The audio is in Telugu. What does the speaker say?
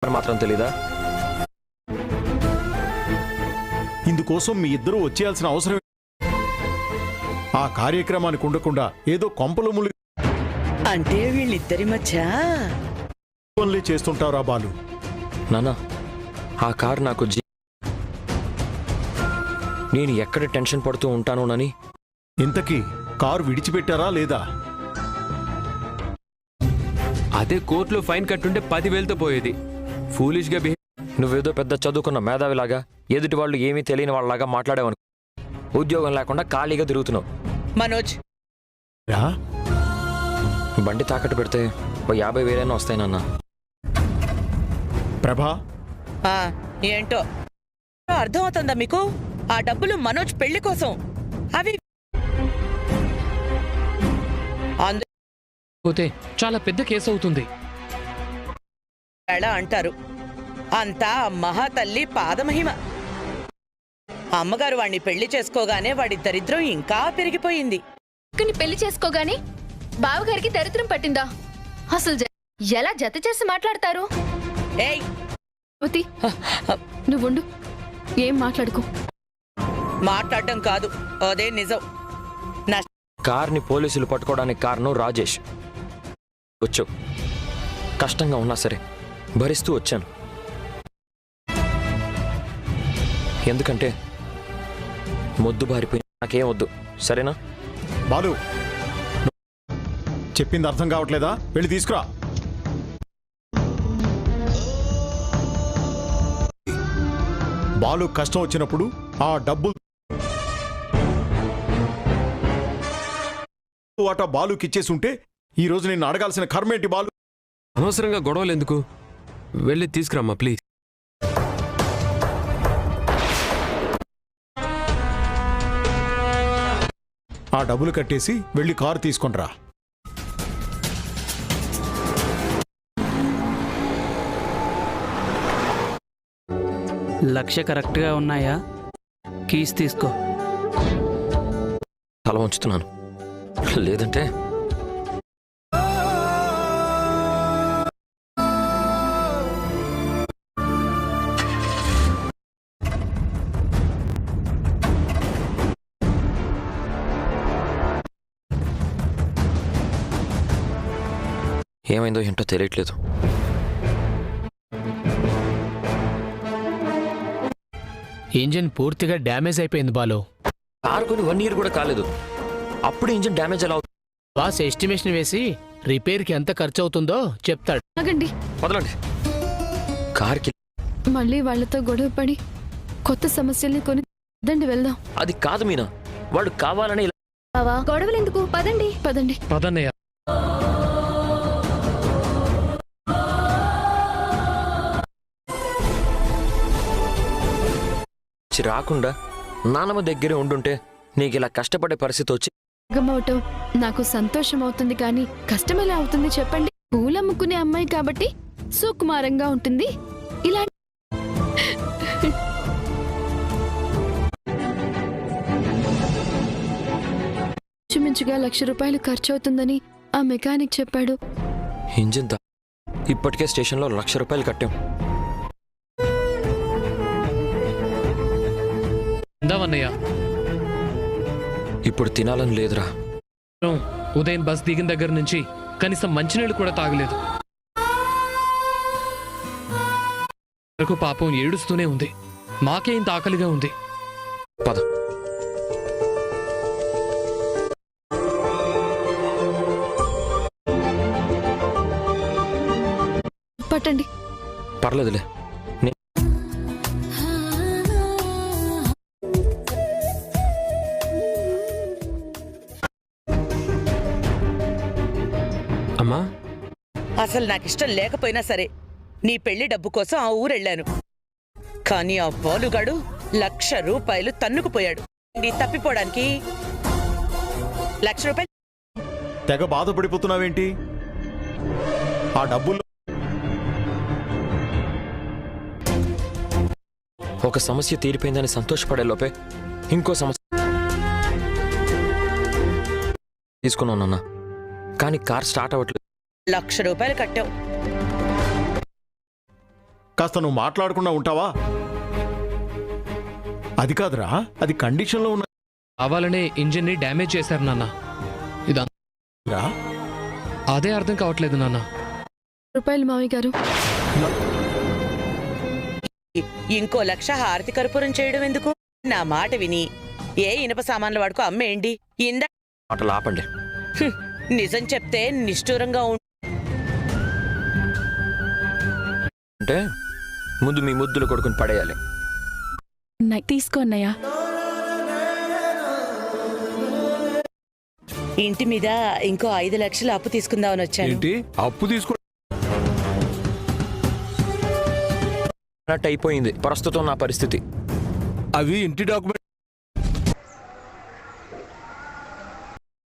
మాత్రం తెలీదా? ఇందుకోసం మీ ఇద్దరూ వచ్చేయాల్సిన అవసరం ఆ కార్యక్రమానికి ఉండకుండా ఏదో కొంపలు ములి అంటే వీళ్ళిద్దరి మధ్య పనులే చేస్తుంటారా బాలు? నాన్న, ఆ కార్ నాకు నేను ఎక్కడ టెన్షన్ పడుతూ ఉంటానోనని. ఇంతకీ కారు విడిచిపెట్టారా లేదా? అదే కోర్టులో ఫైన్ కట్టుంటే 10,000తో పోయేది. ఫూలిష్గా బిహేవ్. నువ్వేదో పెద్ద చదువుకున్న మేధావిలాగా ఎదుటి వాళ్ళు ఏమీ తెలియని వాళ్ళలాగా మాట్లాడేవను. ఉద్యోగం లేకుండా ఖాళీగా తిరుగుతున్నావు. మనోజ్, రా. బండి తాకట్టు పెడితే ఓ 50,000 వస్తాయి నాన్న. ప్రభా, ఏంటో అర్థమవుతుందా మీకు? ఆ డబ్బులు మనోజ్ పెళ్లి కోసం. అవి పోతే చాలా పెద్ద కేసు అవుతుంది అంటారు. అంతా మహాతల్లి పాదమహిమ. అమ్మగారు వాణ్ణి పెళ్లి చేసుకోగానే వాడి దరిద్రం ఇంకా పెరిగిపోయింది. పెళ్లి చేసుకోగానే బావగారికి దరిద్రం పట్టిందా? అసలు ఎలా జత చేసి మాట్లాడతారు? ఏయ్ నువ్వుండు, ఏం మాట్లాడుకో. మాట్లాడటం కాదు, అదే నిజం. కార్ని పోలీసులు పట్టుకోవడానికి కారణం రాజేష్. వచ్చు, కష్టంగా ఉన్నా సరే భరిస్తూ వచ్చాను. ఎందుకంటే మొద్దు బారిపోయి నాకేం వద్దు, సరేనా? బాలు, చెప్పింది అర్థం కావట్లేదా? వెళ్ళి తీసుకురా. బాలు కష్టం వచ్చినప్పుడు ఆ డబ్బు వాటా బాలుకిచ్చేసి ఉంటే ఈ రోజు నిన్ను అడగాల్సిన కర్మేంటి బాలు? అనవసరంగా గొడవలు ఎందుకు? వెళ్ళి తీసుకురామ్మా ప్లీజ్. ఆ డబ్బులు కట్టేసి వెళ్ళి కారు తీసుకొనిరా. లక్ష కరెక్ట్గా ఉన్నాయా? కీస్ తీసుకో. తల ఉంచుతున్నాను, లేదంటే ఏమైందో ఏంటో తెలియట్లేదు. ఇంజిన్ పూర్తిగా డ్యామేజ్ అయిపోయింది బాలు. కారు కొని 1 year కూడా కాలేదు, అప్పుడు ఇంజిన్ డ్యామేజ్ ఎలా అవుతుంది? బాస్ ఎస్టిమేషన్ వేసి రిపేర్కి ఎంత ఖర్చు అవుతుందో చెప్తాడు. ఆగండి, వదలండి. కార్కి మళ్ళీ వాళ్లతో గొడవ పడి కొత్త సమస్యల్ని కొని వెళ్దాం. అది కాదు మీనా, వాళ్ళు కావాలని గొడవలు ఎందుకు? పదండి పదండి. పదన్నయ్య. రాకుండా నానమ్మ దగ్గరే ఉండుంటే నీకు ఇలా కష్టపడే పరిస్థితి వచ్చి అవటం నాకు సంతోషం అవుతుంది, కానీ కష్టం ఎలా అవుతుంది చెప్పండి? పూలమ్ముకునే అమ్మాయి కాబట్టి సుకుమారంగా ఉంటుంది. ఇలా ఇంచుమించుగా 1,00,000 రూపాయలు ఖర్చు అవుతుందని ఆ మెకానిక్ చెప్పాడు. ఇంజిన్ ఇప్పటికే స్టేషన్లో 1,00,000 రూపాయలు కట్టాం. ఇందామన్నయ్య, ఇప్పుడు తినాలని లేదురా. ఉదయం బస్ దిగిన దగ్గర నుంచి కనీసం మంచినీళ్ళు కూడా తాగలేదు. పాపం ఏడుస్తూనే ఉంది. మాకే ఇంత ఆకలిగా ఉంది. పద. పట్టండి. పర్లేదులే. అమ్మా, అసలు నాకిష్టం లేకపోయినా సరే నీ పెళ్లి డబ్బు కోసం ఆ ఊరెళ్ళాను. కానీ ఆ బాలుగాడు 1,00,000 రూపాయలు తన్నుకుపోయాడు. నీ తప్పిపోవడానికి 1,00,000 రూపాయలు. తెగ బాధపడిపోతున్నావేంటి? ఆ డబ్బులు ఒక సమస్య తీరిపోయిందని సంతోషపడే లోపే ఇంకో సమస్య తీసుకున్నాను నాన్న. కానీ కార్ స్టార్ట్ అవ్వట్లేదు. 1,00,000 రూపాయలు కట్టావు. కాస్త నువ్వు మాట్లాడకుండా ఉంటావా? అది కాదురా, అది కండిషన్లో ఉన్న కావాలనే ఇంజిన్ ని డ్యామేజ్ చేశారు నాన్న. రా. అదే అర్థం కావట్లేదు నాన్న. రూపాయలు మావయ్య గారు. ఇంకో 1,00,000 హారతి కర్పూరం చేయడం ఎందుకు? నా మాట విని ఏ ఇనప సామాన్ల వాడుకో అమ్మేయండి. ఇందా మాటలు ఆపండి. నిజం చెప్తే నిష్ఠూరంగా అంటే ముందు మీ ముద్దులు కొడుకుని పడేయాలి. తీసుకో అన్నయ్య. ఇంటి మీద ఇంకో 5 లక్షలు అప్పు తీసుకుందామని వచ్చాను. ఏంటి అప్పు తీసుకో? అన్నట్టు అయిపోయింది ప్రస్తుతం నా పరిస్థితి. అవి ఇంటి డాక్యుమెంట్